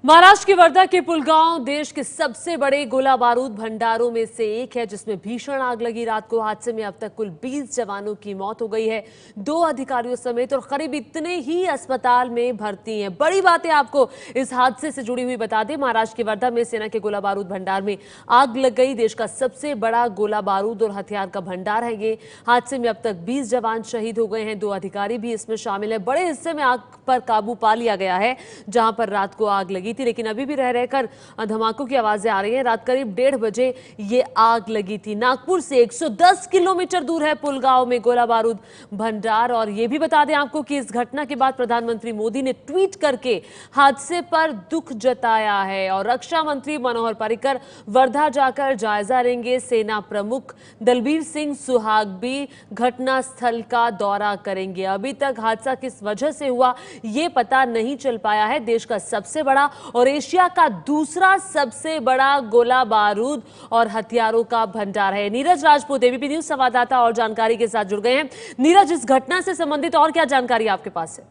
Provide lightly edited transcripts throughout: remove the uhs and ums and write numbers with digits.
महाराष्ट्र के वर्धा के पुलगांव देश के सबसे बड़े गोला बारूद भंडारों में से एक है, जिसमें भीषण आग लगी। रात को हादसे में अब तक कुल 20 जवानों की मौत हो गई है, 2 अधिकारियों समेत, और करीब इतने ही अस्पताल में भर्ती हैं। बड़ी बातें आपको इस हादसे से जुड़ी हुई बता दें। महाराष्ट्र के वर्धा में सेना के गोला बारूद भंडार में आग लग गई। देश का सबसे बड़ा गोला बारूद और हथियार का भंडार है ये। हादसे में अब तक 20 जवान शहीद हो गए हैं, 2 अधिकारी भी इसमें शामिल है। बड़े हिस्से में आग पर काबू पा लिया गया है जहां पर रात को आग लगी थी, लेकिन अभी भी रह रहकर धमाकों की आवाजें आ रही हैं। रात करीब 1:30 बजे ये आग लगी थी। नागपुर से 110 किलोमीटर दूर है पुलगांव में गोला बारूद भंडार। और ये भी बता दें आपको कि इस घटना के बाद प्रधानमंत्री मोदी ने ट्वीट करके हादसे पर दुख जताया है, और रक्षा मंत्री मनोहर पर्रिकर वर्धा जाकर जायजा लेंगे। सेना प्रमुख दलबीर सिंह सुहाग भी घटनास्थल का दौरा करेंगे। अभी तक हादसा किस वजह से हुआ ये पता नहीं चल पाया है। देश का सबसे बड़ा और एशिया का दूसरा सबसे बड़ा गोला बारूद और हथियारों का भंडार है। नीरज राजपूत एबीपी न्यूज संवाददाता और जानकारी के साथ जुड़ गए हैं। नीरज, इस घटना से संबंधित और क्या जानकारी आपके पास है?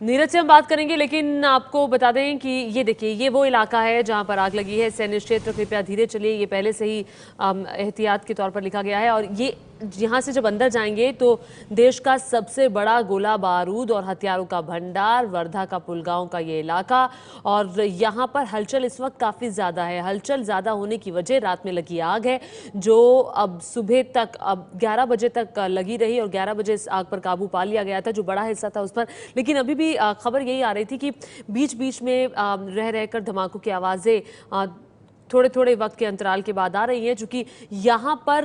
नीरज से हम बात करेंगे, लेकिन आपको बता दें कि ये देखिए, ये वो इलाका है जहां पर आग लगी है। सैन्य क्षेत्र, कृपया धीरे चलिए। ये पहले से ही एहतियात के तौर पर लिखा गया है। और ये यहाँ से जब अंदर जाएंगे तो देश का सबसे बड़ा गोला बारूद और हथियारों का भंडार, वर्धा का पुलगांव का ये इलाका, और यहाँ पर हलचल इस वक्त काफ़ी ज़्यादा है। हलचल ज़्यादा होने की वजह रात में लगी आग है, जो अब सुबह तक, अब 11 बजे तक लगी रही, और 11 बजे इस आग पर काबू पा लिया गया था, जो बड़ा हिस्सा था उस पर। लेकिन अभी भी खबर यही आ रही थी कि बीच बीच में रह रहकर धमाकों की आवाज़ें थोड़े थोड़े वक्त के अंतराल के बाद आ रही है, क्योंकि यहाँ पर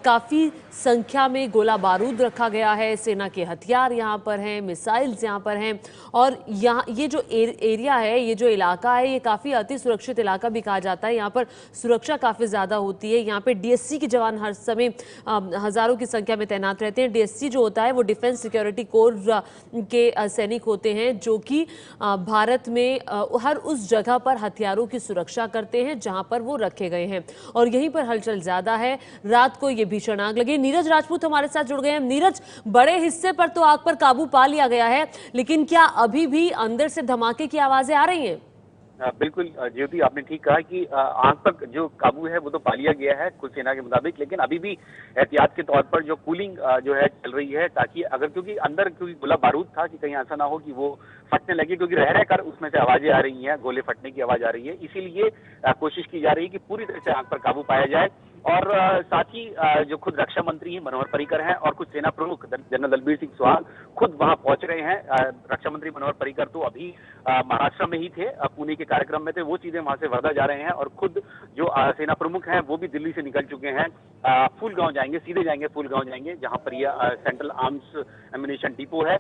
काफ़ी संख्या में गोला बारूद रखा गया है। सेना के हथियार यहाँ पर हैं, मिसाइल्स यहाँ पर हैं, और यहाँ ये जो एरिया है, ये जो इलाका है, ये काफ़ी अति सुरक्षित इलाका भी कहा जाता है। यहाँ पर सुरक्षा काफ़ी ज़्यादा होती है। यहाँ पे डीएससी के जवान हर समय हज़ारों की संख्या में तैनात रहते हैं। डीएससी जो होता है वो डिफेंस सिक्योरिटी कोर के सैनिक होते हैं, जो कि भारत में हर उस जगह पर हथियारों की सुरक्षा करते हैं जहां पर वो रखे गए हैं। और यहीं पर हलचल ज्यादा है। रात को ये भीषण आग लगी। नीरज राजपूत हमारे साथ जुड़ गए हैं। नीरज, बड़े हिस्से पर तो आग पर काबू पा लिया गया है, लेकिन क्या अभी भी अंदर से धमाके की आवाजें आ रही हैं? बिल्कुल ज्योति, आपने ठीक कहा कि आग पर जो काबू है वो तो पा लिया गया है कुल सेना के मुताबिक, लेकिन अभी भी एहतियात के तौर पर जो कूलिंग जो है चल रही है, ताकि अगर, क्योंकि अंदर क्योंकि गोला बारूद था, कि कहीं ऐसा ना हो कि वो फटने लगे, क्योंकि रह रहकर उसमें से आवाजें आ रही हैं, गोले फटने की आवाज आ रही है। इसीलिए कोशिश की जा रही है कि पूरी तरह से आग पर काबू पाया जाए। और साथ ही जो खुद रक्षा मंत्री मनोहर पर्रिकर हैं और कुछ सेना प्रमुख जनरल दलबीर सिंह सुहाग खुद वहां पहुंच रहे हैं। रक्षा मंत्री मनोहर पर्रिकर तो अभी महाराष्ट्र में ही थे, पुणे के कार्यक्रम में थे, वो सीधे वहां से वर्धा जा रहे हैं। और खुद जो सेना प्रमुख हैं वो भी दिल्ली से निकल चुके हैं, फूलगांव जाएंगे, सीधे जाएंगे फूलगांव जाएंगे, जहां पर यह सेंट्रल आर्म्स एम्यूनिशन डिपो है।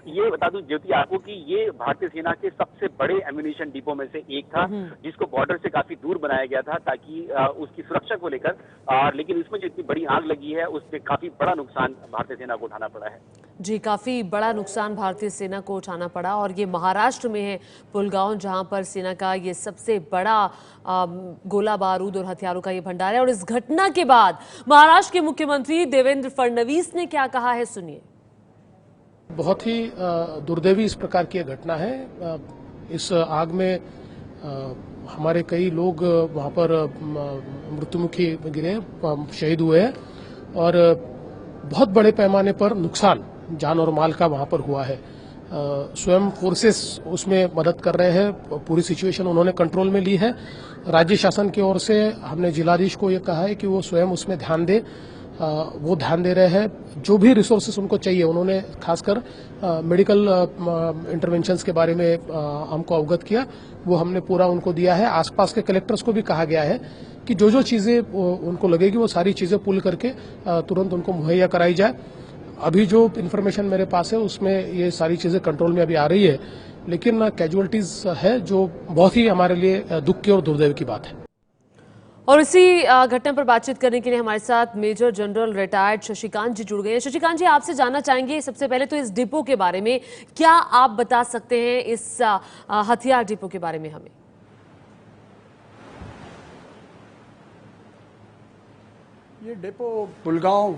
ये बता दूं ज्योति आपको कि ये भारतीय सेना के सबसे बड़े एम्यूनिशन डिपो में से एक था, जिसको बॉर्डर से काफी दूर बनाया गया था ताकि उसकी सुरक्षा को लेकर। लेकिन इसमें जो इतनी बड़ी आग लगी है उससे काफी बड़ा नुकसान भारतीय सेना को उठाना पड़ा है। जी, काफ़ी बड़ा नुकसान भारतीय सेना को उठाना पड़ा, और ये महाराष्ट्र में है पुलगांव, जहां पर सेना का ये सबसे बड़ा गोला बारूद और हथियारों का ये भंडार है। और इस घटना के बाद महाराष्ट्र के मुख्यमंत्री देवेंद्र फडणवीस ने क्या कहा है, सुनिए। बहुत ही दुर्दैवी इस प्रकार की घटना है। इस आग में हमारे कई लोग वहां पर मृत्युमुखी गिरे, शहीद हुए हैं, और बहुत बड़े पैमाने पर नुकसान जान और माल का वहां पर हुआ है। स्वयं फोर्सेस उसमें मदद कर रहे हैं, पूरी सिचुएशन उन्होंने कंट्रोल में ली है। राज्य शासन की ओर से हमने जिलाधीश को ये कहा है कि वो स्वयं उसमें ध्यान दे, वो ध्यान दे रहे हैं। जो भी रिसोर्सेस उनको चाहिए, उन्होंने खासकर मेडिकल इंटरवेंशंस के बारे में हमको अवगत किया, वो हमने पूरा उनको दिया है। आसपास के कलेक्टर्स को भी कहा गया है कि जो जो चीजें उनको लगेगी वो सारी चीजें पुल करके तुरंत उनको मुहैया कराई जाए। अभी जो इन्फॉर्मेशन मेरे पास है उसमें ये सारी चीजें कंट्रोल में अभी आ रही है, लेकिन कैजुअलिटीज है जो बहुत ही हमारे लिए दुख की और दुर्दैव की बात है। और इसी घटना पर बातचीत करने के लिए हमारे साथ मेजर जनरल रिटायर्ड शशिकांत जी जुड़ गए हैं। शशिकांत जी, आपसे जानना चाहेंगे सबसे पहले तो इस डिपो के बारे में, क्या आप बता सकते हैं इस हथियार डिपो के बारे में हमें? ये डिपो पुलगांव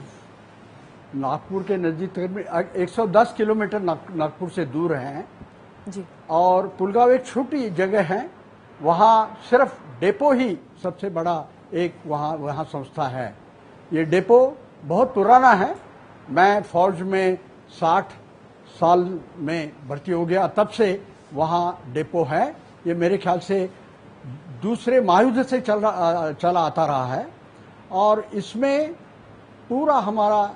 नागपुर के नज़दीक तकरीबन 110 किलोमीटर नागपुर से दूर हैं जी। और पुलगांव एक छोटी जगह है, वहाँ सिर्फ डेपो ही सबसे बड़ा एक वहाँ संस्था है। ये डेपो बहुत पुराना है। मैं फौज में 60 साल में भर्ती हो गया, तब से वहाँ डेपो है। ये मेरे ख्याल से दूसरे महायुद्ध से चला आता रहा है और इसमें पूरा हमारा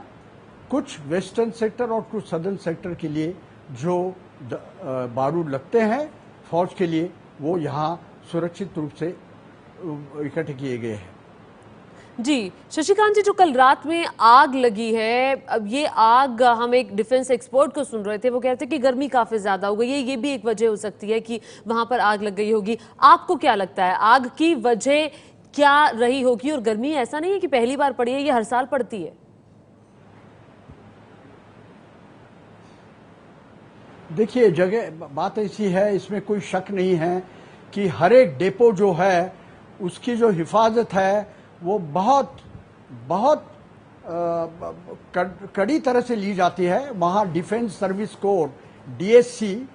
कुछ वेस्टर्न सेक्टर और कुछ सदर्न सेक्टर के लिए जो बारूद लगते हैं फौज के लिए, वो यहाँ सुरक्षित रूप से इकट्ठे किए गए हैं। जी शशिकांत जी, जो कल रात में आग लगी है, अब ये आग, हम एक डिफेंस एक्सपर्ट को सुन रहे थे, वो कहते हैं कि गर्मी काफी ज्यादा हो गई है, ये भी एक वजह हो सकती है कि वहां पर आग लग गई होगी। आपको क्या लगता है आग की वजह क्या रही होगी? और गर्मी ऐसा नहीं है कि पहली बार पड़ी है, ये हर साल पड़ती है। देखिए, जगह बात ऐसी है, इसमें कोई शक नहीं है कि हर एक डेपो जो है उसकी जो हिफाजत है वो बहुत बहुत कड़ी तरह से ली जाती है। वहाँ डिफेंस सर्विस कोर डीएससी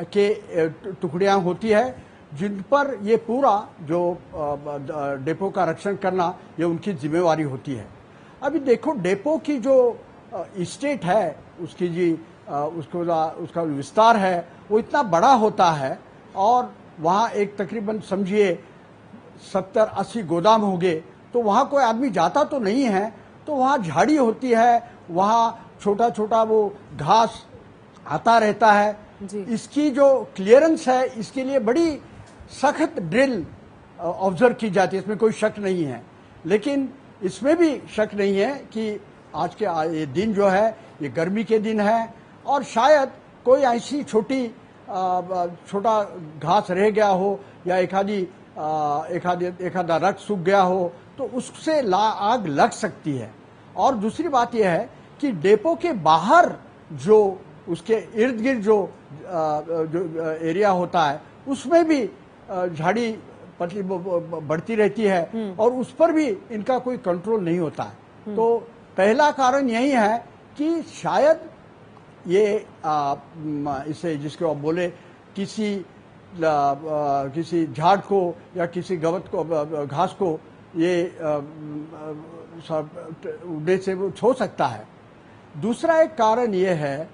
के टुकड़ियाँ होती है जिन पर ये पूरा जो डेपो का रक्षण करना ये उनकी जिम्मेवारी होती है। अभी देखो, डेपो की जो स्टेट है उसकी जी उसका विस्तार है वो इतना बड़ा होता है और वहाँ एक तकरीबन समझिए 70-80 गोदाम होंगे, तो वहाँ कोई आदमी जाता तो नहीं है, तो वहाँ झाड़ी होती है, वहाँ छोटा छोटा वो घास आता रहता है जी। इसकी जो क्लियरेंस है इसके लिए बड़ी सख्त ड्रिल ऑब्जर्व की जाती है, इसमें कोई शक नहीं है। लेकिन इसमें भी शक नहीं है कि आज के ये दिन जो है ये गर्मी के दिन है और शायद कोई ऐसी छोटा घास रह गया हो या एखादा रक्त सूख गया हो तो उससे आग लग सकती है। और दूसरी बात यह है कि डेपो के बाहर जो उसके इर्द गिर्द जो एरिया होता है उसमें भी झाड़ी पतली बढ़ती रहती है और उस पर भी इनका कोई कंट्रोल नहीं होता है। तो पहला कारण यही है कि शायद ये इसे जिसको आप बोले किसी झाड़ को या किसी घास को ये उड़ने से वो छो सकता है। दूसरा एक कारण ये है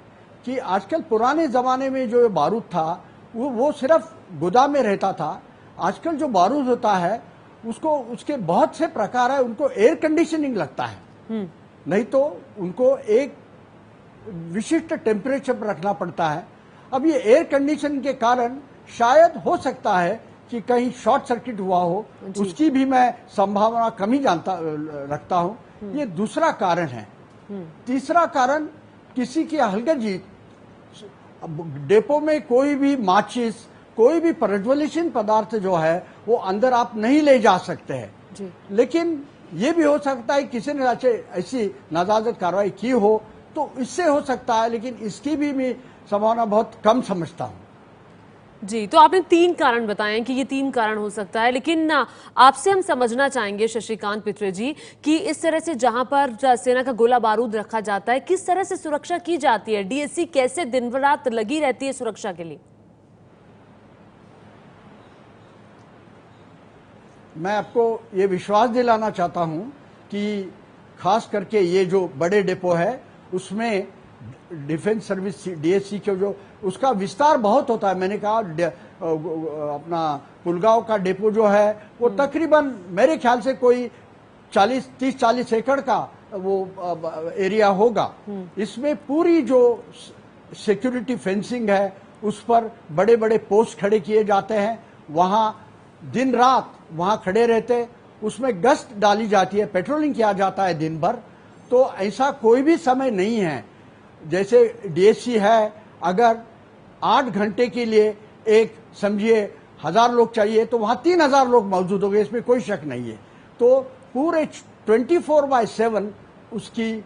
कि आजकल पुराने जमाने में जो बारूद था वो सिर्फ गोदाम में रहता था। आजकल जो बारूद होता है उसके बहुत से प्रकार है, उनको एयर कंडीशनिंग लगता है, नहीं तो उनको एक विशिष्ट टेम्परेचर पर रखना पड़ता है। अब ये एयर कंडीशन के कारण शायद हो सकता है कि कहीं शॉर्ट सर्किट हुआ हो, उसकी भी मैं संभावना कम ही रखता हूं। ये दूसरा कारण है। तीसरा कारण किसी की हलगर्जी, डेपो में कोई भी माचिस, कोई भी प्रज्वलित पदार्थ जो है वो अंदर आप नहीं ले जा सकते हैं। लेकिन ये भी हो सकता है किसी ने ऐसी नाजायज कार्रवाई की हो तो इससे हो सकता है, लेकिन इसकी भी मैं संभावना बहुत कम समझता हूं। जी, तो आपने 3 कारण बताए कि ये 3 कारण हो सकता है, लेकिन आपसे हम समझना चाहेंगे शशिकांत पित्रे जी कि इस तरह से जहां पर सेना का गोला बारूद रखा जाता है, किस तरह से सुरक्षा की जाती है? डीएससी कैसे दिन रात लगी रहती है सुरक्षा के लिए? मैं आपको ये विश्वास दिलाना चाहता हूं कि खास करके ये जो बड़े डेपो है उसमें डिफेंस सर्विस डीएससी के जो उसका विस्तार बहुत होता है। मैंने कहा अपना पुलगांव का डेपो जो है वो तकरीबन मेरे ख्याल से कोई 30-40 एकड़ का वो एरिया होगा। इसमें पूरी जो सिक्योरिटी फेंसिंग है उस पर बड़े बड़े पोस्ट खड़े किए जाते हैं, वहां दिन रात वहां खड़े रहते, उसमें गश्त डाली जाती है, पेट्रोलिंग किया जाता है दिन भर। तो ऐसा कोई भी समय नहीं है जैसे डीएससी है, अगर 8 घंटे के लिए एक समझिए 1000 लोग चाहिए तो वहां 3000 लोग मौजूद होंगे, इसमें कोई शक नहीं है। तो पूरे 24/7 उसकी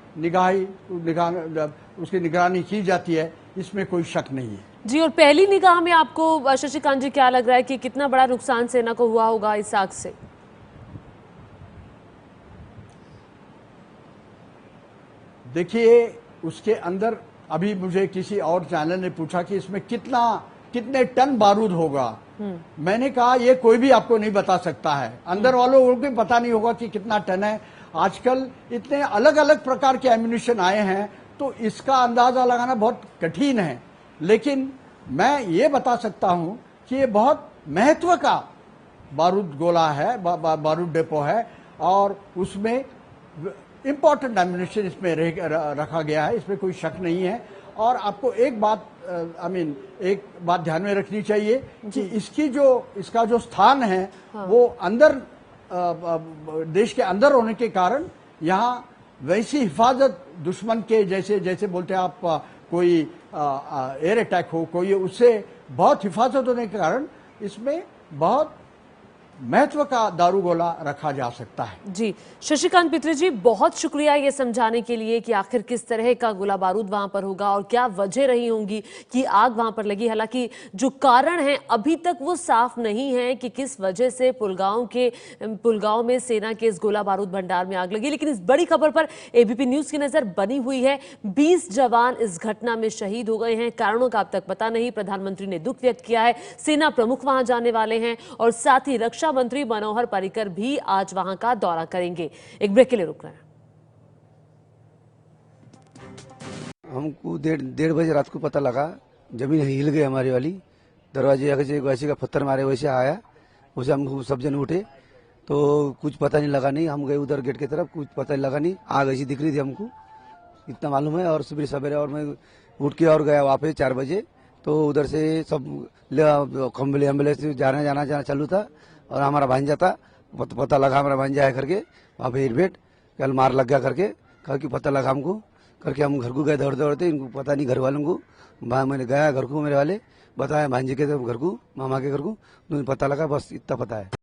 निगरानी की जाती है, इसमें कोई शक नहीं है। जी, और पहली निगाह में आपको शशिकांत जी क्या लग रहा है कि कितना बड़ा नुकसान सेना को हुआ होगा इस आग से? देखिए, उसके अंदर अभी मुझे किसी और चैनल ने पूछा कि इसमें कितने टन बारूद होगा। मैंने कहा ये कोई भी आपको नहीं बता सकता है, अंदर वालों को भी पता नहीं होगा कि कितना टन है। आजकल इतने अलग अलग प्रकार के एम्यूनिशन आए हैं तो इसका अंदाजा लगाना बहुत कठिन है, लेकिन मैं ये बता सकता हूं कि ये बहुत महत्व का बारूद गोला है, बारूद डिपो है और उसमें इंपॉर्टेंट एम्यूनिशन इसमें रखा गया है, इसमें कोई शक नहीं है। और आपको एक बात एक बात ध्यान में रखनी चाहिए कि इसका जो स्थान है वो अंदर देश के अंदर होने के कारण यहाँ वैसी हिफाजत दुश्मन के जैसे बोलते हैं आप, कोई एयर अटैक हो कोई, उससे बहुत हिफाजत होने के कारण इसमें बहुत महत्व का दारू गोला रखा जा सकता है। जी, शशिकांत पित्री जी, बहुत शुक्रिया ये समझाने के लिए कि आखिर किस तरह का गोला बारूद वहां पर होगा और क्या वजह रही होंगी कि आग वहां पर लगी। हालांकि जो कारण है अभी तक वो साफ नहीं है कि किस वजह से पुलगांव में सेना के इस गोला बारूद भंडार में आग लगी, लेकिन इस बड़ी खबर पर एबीपी न्यूज की नजर बनी हुई है। 20 जवान इस घटना में शहीद हो गए हैं, कारणों का अब तक पता नहीं। प्रधानमंत्री ने दुख व्यक्त किया है, सेना प्रमुख वहां जाने वाले हैं और साथ ही रक्षा मंत्री मनोहर पर्रिकर भी आज वहां का दौरा करेंगे। एक ब्रेक के लिए रुक रहे हैं। हमको 1:30 रात को पता लगा, जमीन हिल गई हमारी वाली, दरवाजे वैसे का पत्थर मारे वैसे आया, उसे हम सब जन उठे तो कुछ पता नहीं लगा, नहीं हम गए उधर गेट की तरफ, कुछ पता नहीं लगा, नहीं आग ऐसी दिख रही थी हमको, इतना मालूम है। और सुबह सवेरे और मैं उठ के और गया वहाँ पे 4 बजे, तो उधर से सब एम्बुलेंस जाना चालू था और हमारा भांजा था, पता लगा हमारा भांजा है करके वहाँ पे एयरबेट कल मार लग गया करके कहा कि पता लगा हमको करके हम घर को गए दौड़ते, इनको पता नहीं घर वालों को। मैंने गया घर को, मेरे वाले बताया भांजे के घर को, मामा के घर को, पता लगा, बस इतना पता है।